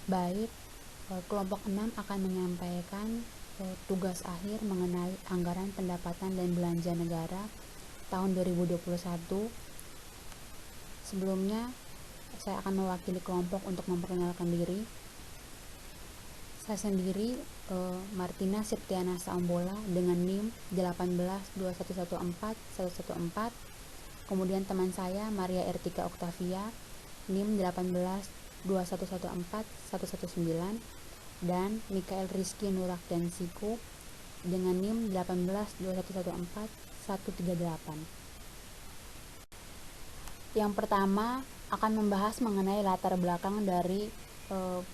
Baik, kelompok 6 akan menyampaikan tugas akhir mengenai anggaran pendapatan dan belanja negara tahun 2021. Sebelumnya, saya akan mewakili kelompok untuk memperkenalkan diri. Saya sendiri Martina Septiana Saombola dengan NIM 1821141114. Kemudian teman saya Maria Ertika Oktavia NIM 1821141119 dan Mikael Rizky Nurakdansiku dengan NIM 1821141138. Yang pertama akan membahas mengenai latar belakang dari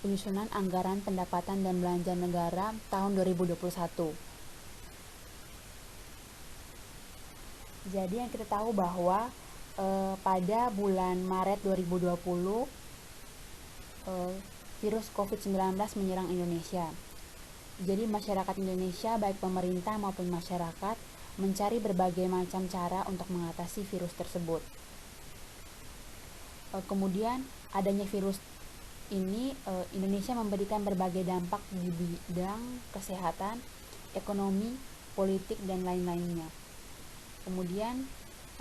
penyusunan anggaran pendapatan dan belanja negara tahun 2021. Jadi yang kita tahu bahwa pada bulan Maret 2020 virus COVID-19 menyerang Indonesia. Jadi masyarakat Indonesia, baik pemerintah maupun masyarakat, mencari berbagai macam cara untuk mengatasi virus tersebut. Kemudian adanya virus ini, Indonesia memberikan berbagai dampak di bidang kesehatan, ekonomi, politik, dan lain-lainnya. Kemudian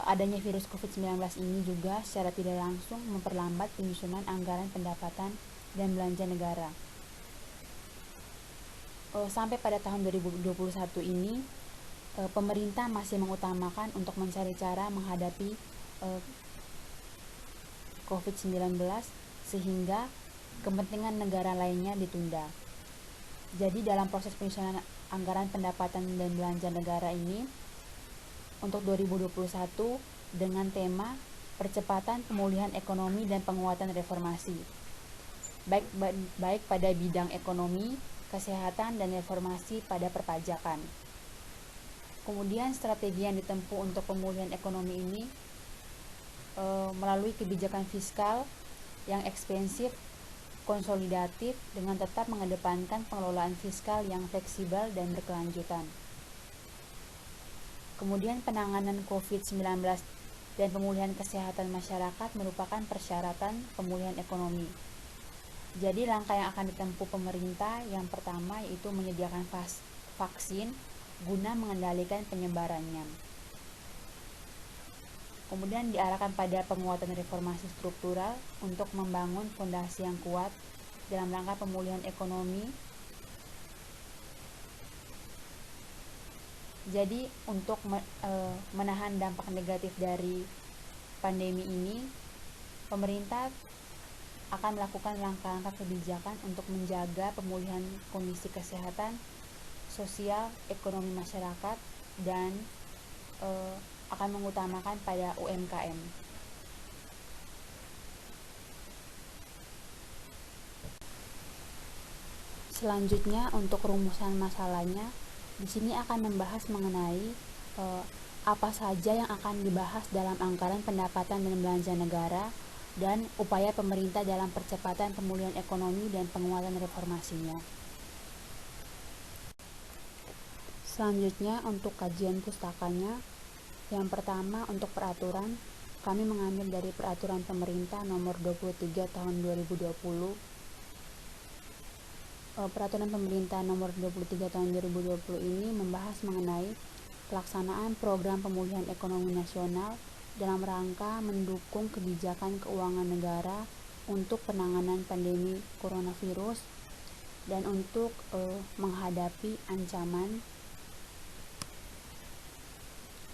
adanya virus COVID-19 ini juga secara tidak langsung memperlambat penyusunan anggaran pendapatan dan belanja negara. Sampai pada tahun 2021 ini, pemerintah masih mengutamakan untuk mencari cara menghadapi COVID-19 sehingga kepentingan negara lainnya ditunda. Jadi dalam proses penyusunan anggaran pendapatan dan belanja negara ini untuk 2021 dengan tema percepatan pemulihan ekonomi dan penguatan reformasi, baik pada bidang ekonomi, kesehatan, dan reformasi pada perpajakan. Kemudian strategi yang ditempuh untuk pemulihan ekonomi ini melalui kebijakan fiskal yang ekspensif, konsolidatif, dengan tetap mengedepankan pengelolaan fiskal yang fleksibel dan berkelanjutan. Kemudian penanganan COVID-19 dan pemulihan kesehatan masyarakat merupakan persyaratan pemulihan ekonomi. Jadi langkah yang akan ditempuh pemerintah yang pertama yaitu menyediakan vaksin guna mengendalikan penyebarannya. Kemudian diarahkan pada penguatan reformasi struktural untuk membangun fondasi yang kuat dalam rangka pemulihan ekonomi. Jadi untuk menahan dampak negatif dari pandemi ini, pemerintah akan melakukan langkah-langkah kebijakan untuk menjaga pemulihan kondisi kesehatan, sosial, ekonomi masyarakat, dan akan mengutamakan pada UMKM. Selanjutnya untuk rumusan masalahnya, di sini akan membahas mengenai apa saja yang akan dibahas dalam anggaran pendapatan dan belanja negara dan upaya pemerintah dalam percepatan pemulihan ekonomi dan penguatan reformasinya. Selanjutnya untuk kajian pustakanya, yang pertama untuk peraturan, kami mengambil dari peraturan pemerintah nomor 23 tahun 2020. Peraturan pemerintah nomor 23 tahun 2020 ini membahas mengenai pelaksanaan program pemulihan ekonomi nasional dalam rangka mendukung kebijakan keuangan negara untuk penanganan pandemi coronavirus dan untuk menghadapi ancaman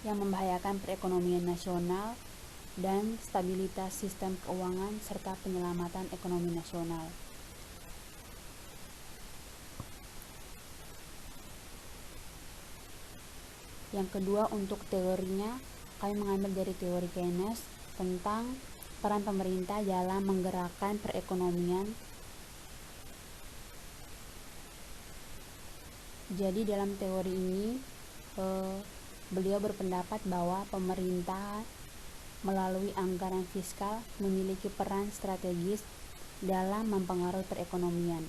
yang membahayakan perekonomian nasional dan stabilitas sistem keuangan serta penyelamatan ekonomi nasional. Yang kedua untuk teorinya, kami mengambil dari teori Keynes tentang peran pemerintah dalam menggerakkan perekonomian. Jadi dalam teori ini beliau berpendapat bahwa pemerintah melalui anggaran fiskal memiliki peran strategis dalam mempengaruhi perekonomian.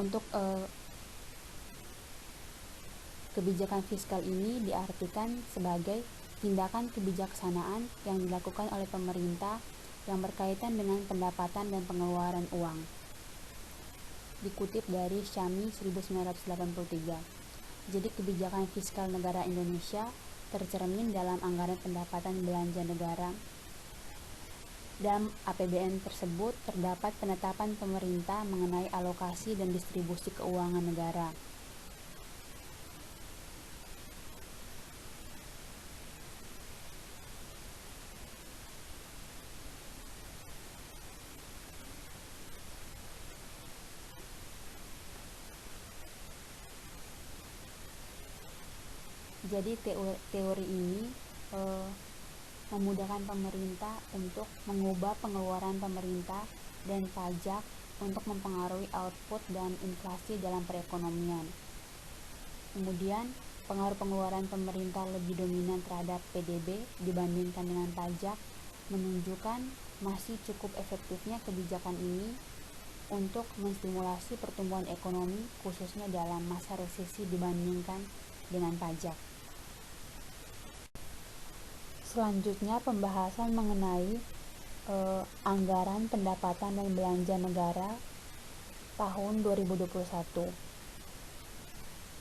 Untuk kebijakan fiskal ini diartikan sebagai tindakan kebijaksanaan yang dilakukan oleh pemerintah yang berkaitan dengan pendapatan dan pengeluaran uang. Dikutip dari Syami 1983. Jadi kebijakan fiskal negara Indonesia tercermin dalam anggaran pendapatan belanja negara. Dalam APBN tersebut terdapat penetapan pemerintah mengenai alokasi dan distribusi keuangan negara. Jadi teori ini memudahkan pemerintah untuk mengubah pengeluaran pemerintah dan pajak untuk mempengaruhi output dan inflasi dalam perekonomian. Kemudian, pengaruh pengeluaran pemerintah lebih dominan terhadap PDB dibandingkan dengan pajak menunjukkan masih cukup efektifnya kebijakan ini untuk menstimulasi pertumbuhan ekonomi khususnya dalam masa resesi dibandingkan dengan pajak. Selanjutnya pembahasan mengenai anggaran pendapatan dan belanja negara tahun 2021.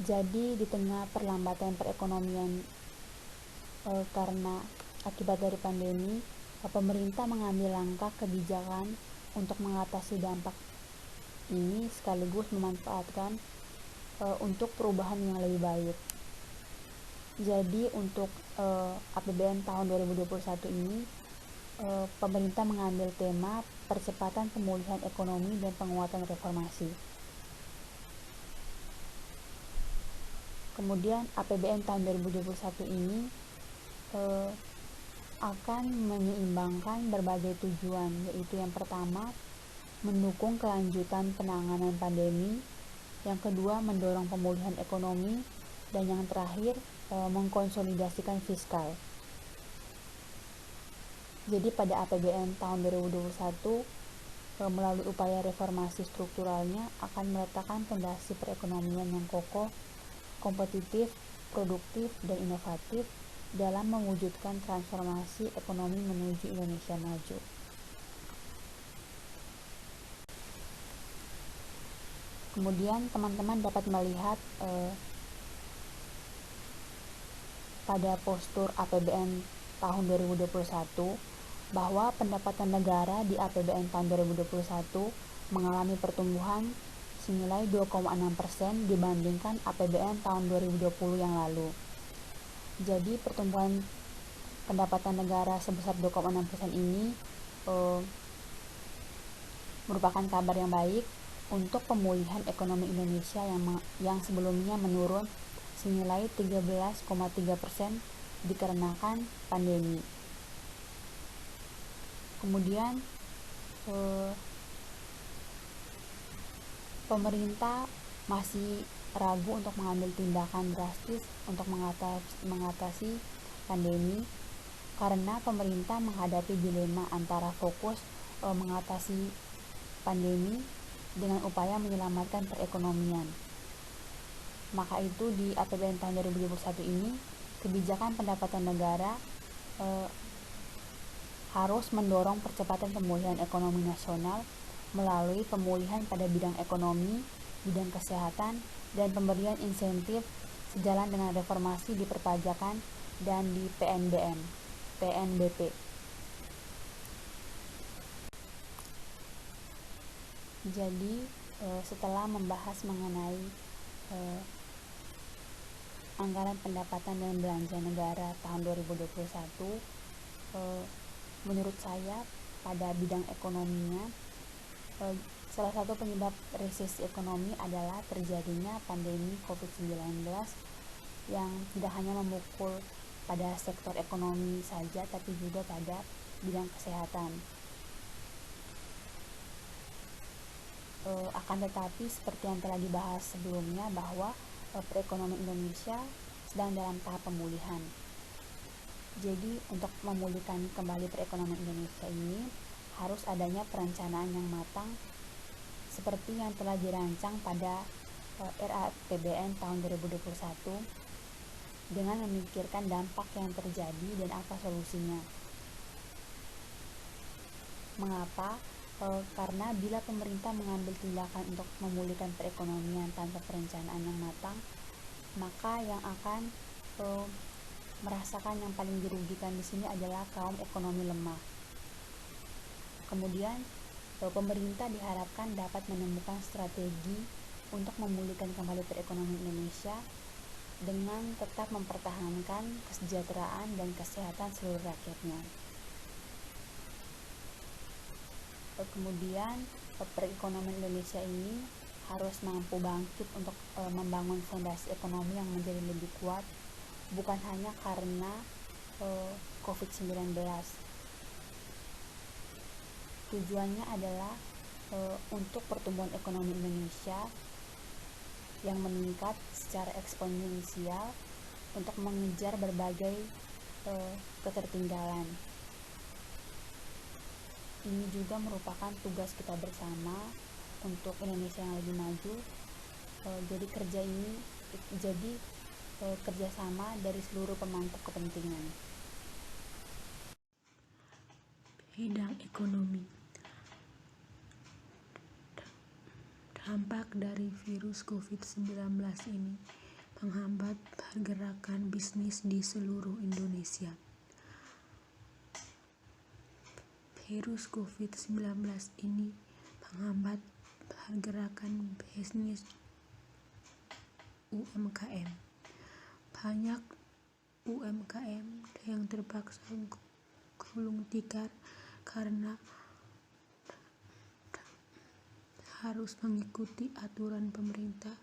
Jadi di tengah perlambatan perekonomian karena akibat dari pandemi, pemerintah mengambil langkah kebijakan untuk mengatasi dampak ini sekaligus memanfaatkan untuk perubahan yang lebih baik. Jadi untuk APBN tahun 2021 ini pemerintah mengambil tema percepatan pemulihan ekonomi dan penguatan reformasi. Kemudian APBN tahun 2021 ini akan menyeimbangkan berbagai tujuan, yaitu yang pertama mendukung kelanjutan penanganan pandemi, yang kedua mendorong pemulihan ekonomi, dan yang terakhir mengkonsolidasikan fiskal. Jadi pada APBN tahun 2021 melalui upaya reformasi strukturalnya akan meletakkan fondasi perekonomian yang kokoh, kompetitif, produktif, dan inovatif dalam mewujudkan transformasi ekonomi menuju Indonesia maju. Kemudian teman-teman dapat melihat pada postur APBN tahun 2021 bahwa pendapatan negara di APBN tahun 2021 mengalami pertumbuhan senilai 2,6% dibandingkan APBN tahun 2020 yang lalu. Jadi pertumbuhan pendapatan negara sebesar 2,6% ini merupakan kabar yang baik untuk pemulihan ekonomi Indonesia yang sebelumnya menurun senilai 13,3% dikarenakan pandemi. Kemudian pemerintah masih ragu untuk mengambil tindakan drastis untuk mengatasi pandemi karena pemerintah menghadapi dilema antara fokus mengatasi pandemi dengan upaya menyelamatkan perekonomian. Maka itu di APBN tahun 2021 ini kebijakan pendapatan negara harus mendorong percepatan pemulihan ekonomi nasional melalui pemulihan pada bidang ekonomi, bidang kesehatan, dan pemberian insentif sejalan dengan reformasi di perpajakan dan di PNBP. Jadi setelah membahas mengenai anggaran pendapatan dan belanja negara tahun 2021, menurut saya pada bidang ekonominya salah satu penyebab resesi ekonomi adalah terjadinya pandemi COVID-19 yang tidak hanya memukul pada sektor ekonomi saja tapi juga pada bidang kesehatan. Akan tetapi seperti yang telah dibahas sebelumnya bahwa perekonomian Indonesia sedang dalam tahap pemulihan. Jadi untuk memulihkan kembali perekonomian Indonesia ini harus adanya perencanaan yang matang seperti yang telah dirancang pada RAPBN tahun 2021 dengan memikirkan dampak yang terjadi dan apa solusinya. Mengapa? Karena bila pemerintah mengambil tindakan untuk memulihkan perekonomian tanpa perencanaan yang matang, maka yang akan merasakan yang paling dirugikan di sini adalah kaum ekonomi lemah. Kemudian pemerintah diharapkan dapat menemukan strategi untuk memulihkan kembali perekonomian Indonesia dengan tetap mempertahankan kesejahteraan dan kesehatan seluruh rakyatnya. Kemudian perekonomian Indonesia ini harus mampu bangkit untuk membangun fondasi ekonomi yang menjadi lebih kuat, bukan hanya karena COVID-19. Tujuannya adalah untuk pertumbuhan ekonomi Indonesia yang meningkat secara eksponensial untuk mengejar berbagai ketertinggalan. Ini juga merupakan tugas kita bersama untuk Indonesia yang lebih maju. Jadi kerjasama dari seluruh pemangku kepentingan. Bidang ekonomi. Dampak dari virus COVID-19 ini menghambat pergerakan bisnis di seluruh Indonesia. Virus COVID-19 ini menghambat pergerakan bisnis UMKM. Banyak UMKM yang terpaksa gulung tikar karena harus mengikuti aturan pemerintah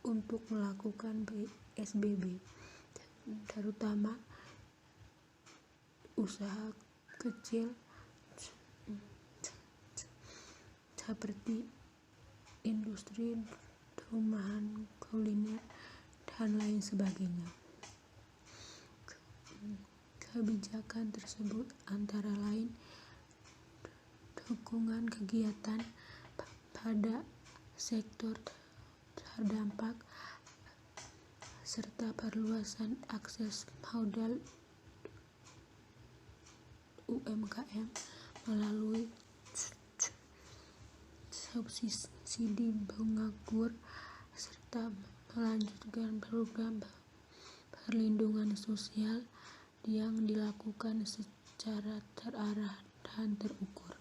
untuk melakukan PSBB, terutama usaha kecil seperti industri rumahan, kuliner, dan lain sebagainya. Kebijakan tersebut antara lain dukungan kegiatan pada sektor terdampak serta perluasan akses modal UMKM melalui subsidi bunga kur serta melanjutkan program perlindungan sosial yang dilakukan secara terarah dan terukur.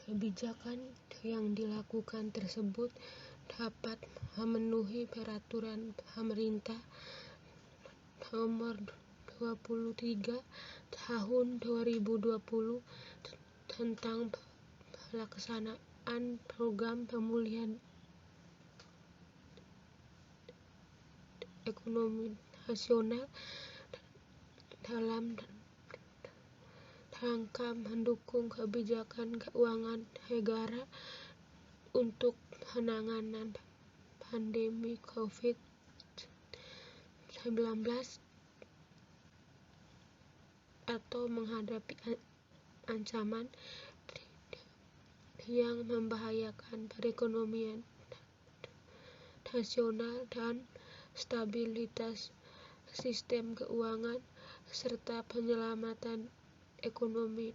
Kebijakan yang dilakukan tersebut dapat memenuhi peraturan pemerintah nomor 23 tahun 2020 tentang pelaksanaan program pemulihan ekonomi nasional dalam rangka mendukung kebijakan keuangan negara untuk penanganan pandemi COVID-19 atau menghadapi ancaman yang membahayakan perekonomian nasional dan stabilitas sistem keuangan serta penyelamatan ekonomi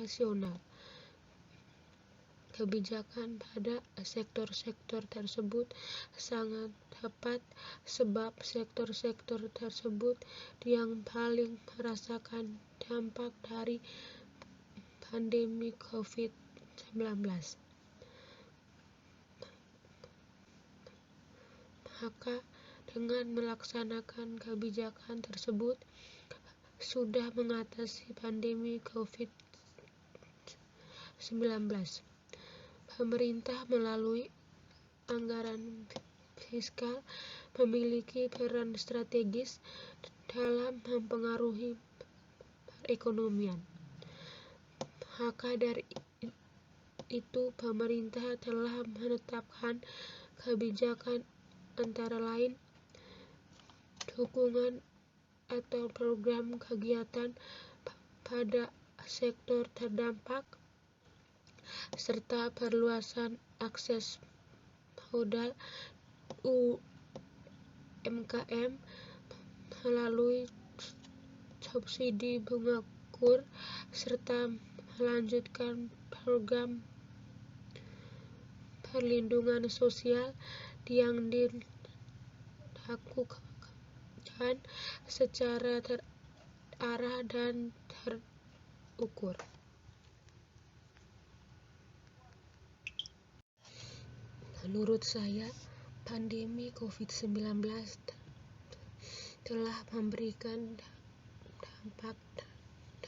nasional. Kebijakan pada sektor-sektor tersebut sangat tepat sebab sektor-sektor tersebut yang paling merasakan dampak dari pandemi COVID-19. Maka dengan melaksanakan kebijakan tersebut sudah mengatasi pandemi COVID-19. Pemerintah melalui anggaran fiskal memiliki peran strategis dalam mempengaruhi perekonomian. Maka dari itu pemerintah telah menetapkan kebijakan antara lain dukungan atau program kegiatan pada sektor terdampak serta perluasan akses modal UMKM melalui subsidi bunga kur serta melanjutkan program perlindungan sosial yang dilakukan secara terarah dan terukur. Menurut saya, pandemi COVID-19 telah memberikan dampak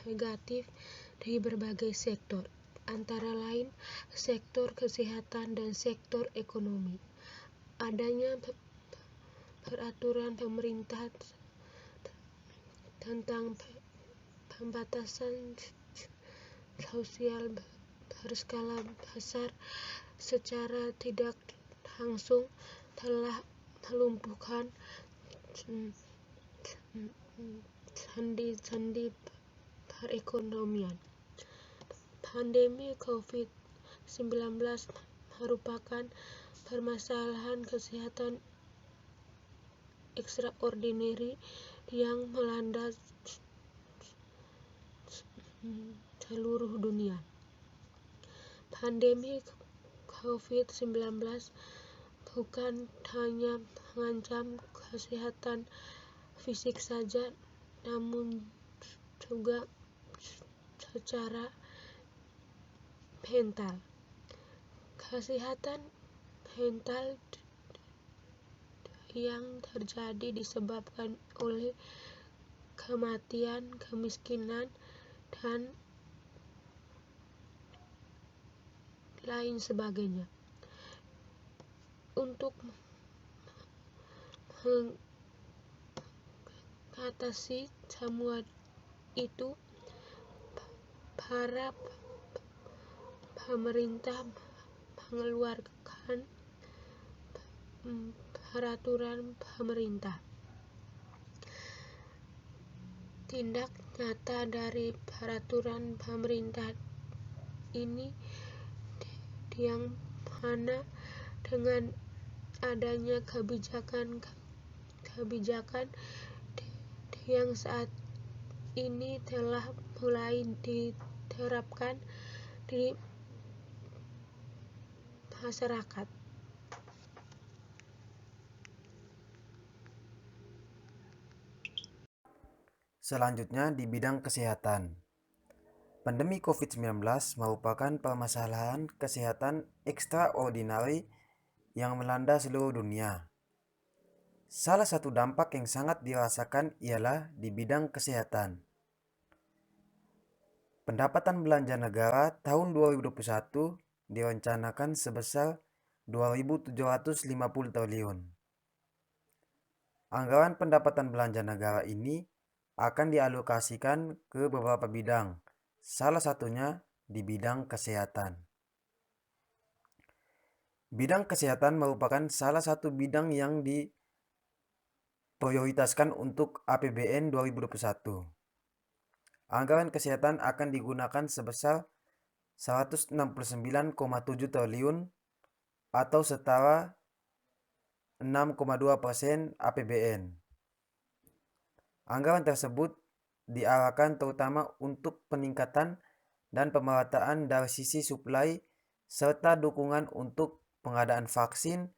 negatif di berbagai sektor, antara lain sektor kesehatan dan sektor ekonomi. Adanya peraturan pemerintah tentang pembatasan sosial berskala besar secara tidak langsung telah melumpuhkan sendi-sendi perekonomian. Pandemi COVID-19 merupakan permasalahan kesehatan ekstraordinari yang melanda seluruh dunia. Pandemi COVID-19 bukan hanya mengancam kesehatan fisik saja, namun juga secara mental. Kesehatan mental yang terjadi disebabkan oleh kematian, kemiskinan, dan lain sebagainya. Untuk mengatasi semua itu, para pemerintah mengeluarkan peraturan pemerintah. Tindak nyata dari peraturan pemerintah ini yang mana dengan adanya kebijakan yang saat ini telah mulai diterapkan di masyarakat. Selanjutnya di bidang kesehatan. Pandemi COVID-19 merupakan permasalahan kesehatan ekstraordinari yang melanda seluruh dunia. Salah satu dampak yang sangat dirasakan ialah di bidang kesehatan. Pendapatan belanja negara tahun 2021 direncanakan sebesar 2.750 triliun. Anggaran pendapatan belanja negara ini akan dialokasikan ke beberapa bidang, salah satunya di bidang kesehatan. Bidang kesehatan merupakan salah satu bidang yang diprioritaskan untuk APBN 2021. Anggaran kesehatan akan digunakan sebesar 169,7 triliun atau setara 6,2% APBN. Anggaran tersebut diarahkan terutama untuk peningkatan dan pemerataan dari sisi suplai serta dukungan untuk pengadaan vaksin,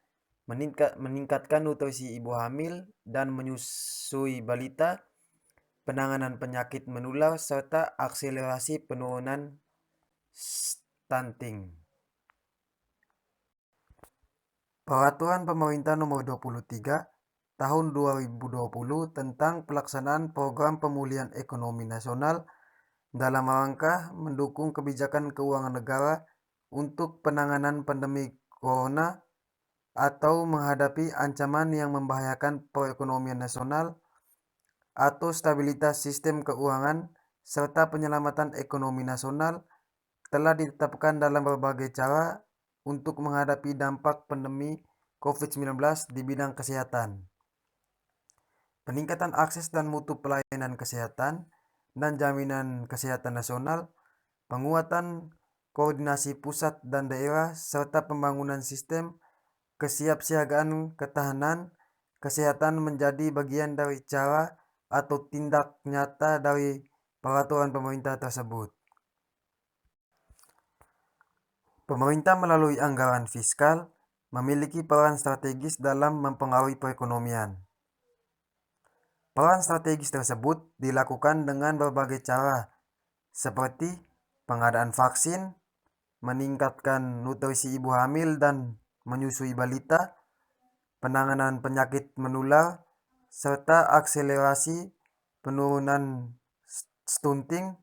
meningkatkan nutrisi ibu hamil dan menyusui balita, penanganan penyakit menular, serta akselerasi penurunan stunting. Peraturan Pemerintah Nomor 23 Tahun 2020 tentang pelaksanaan program pemulihan ekonomi nasional dalam rangka mendukung kebijakan keuangan negara untuk penanganan pandemi corona atau menghadapi ancaman yang membahayakan perekonomian nasional atau stabilitas sistem keuangan serta penyelamatan ekonomi nasional telah ditetapkan dalam berbagai cara untuk menghadapi dampak pandemi COVID-19 di bidang kesehatan. Peningkatan akses dan mutu pelayanan kesehatan dan jaminan kesehatan nasional, penguatan koordinasi pusat dan daerah, serta pembangunan sistem kesiapsiagaan ketahanan kesehatan menjadi bagian dari cara atau tindak nyata dari peraturan pemerintah tersebut. Pemerintah melalui anggaran fiskal memiliki peran strategis dalam mempengaruhi perekonomian. Peran strategis tersebut dilakukan dengan berbagai cara, seperti pengadaan vaksin, meningkatkan nutrisi ibu hamil dan menyusui balita, penanganan penyakit menular, serta akselerasi penurunan stunting.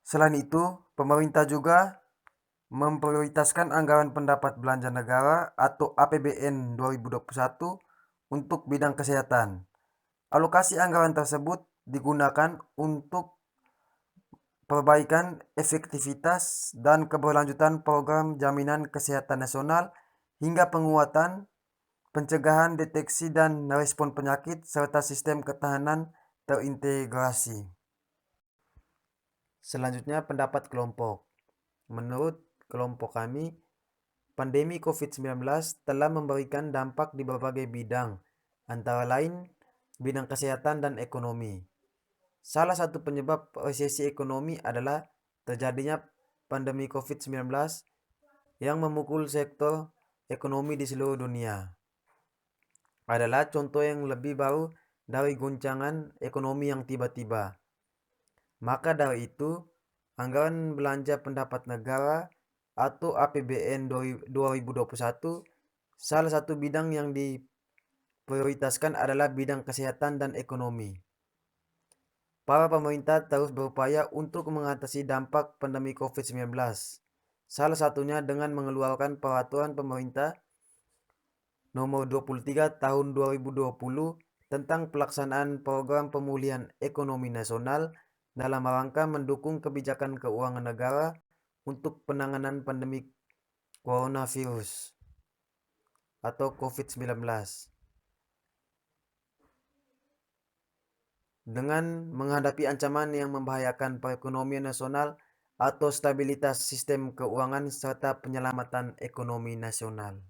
Selain itu, pemerintah juga memprioritaskan anggaran pendapat belanja negara atau APBN 2021 untuk bidang kesehatan. Alokasi anggaran tersebut digunakan untuk perbaikan efektivitas dan keberlanjutan program jaminan kesehatan nasional hingga penguatan, pencegahan, deteksi, dan respon penyakit serta sistem ketahanan terintegrasi. Selanjutnya pendapat kelompok. Menurut kelompok kami, pandemi COVID-19 telah memberikan dampak di berbagai bidang, antara lain bidang kesehatan dan ekonomi. Salah satu penyebab resesi ekonomi adalah terjadinya pandemi COVID-19 yang memukul sektor ekonomi di seluruh dunia. Adalah contoh yang lebih baru dari guncangan ekonomi yang tiba-tiba. Maka dari itu, anggaran belanja pendapat negara atau APBN 2021, salah satu bidang yang diprioritaskan adalah bidang kesehatan dan ekonomi. Para pemerintah terus berupaya untuk mengatasi dampak pandemi COVID-19, salah satunya dengan mengeluarkan peraturan pemerintah nomor 23 tahun 2020 tentang pelaksanaan program pemulihan ekonomi nasional dalam rangka mendukung kebijakan keuangan negara untuk penanganan pandemi coronavirus atau COVID-19. Dengan menghadapi ancaman yang membahayakan perekonomian nasional atau stabilitas sistem keuangan serta penyelamatan ekonomi nasional.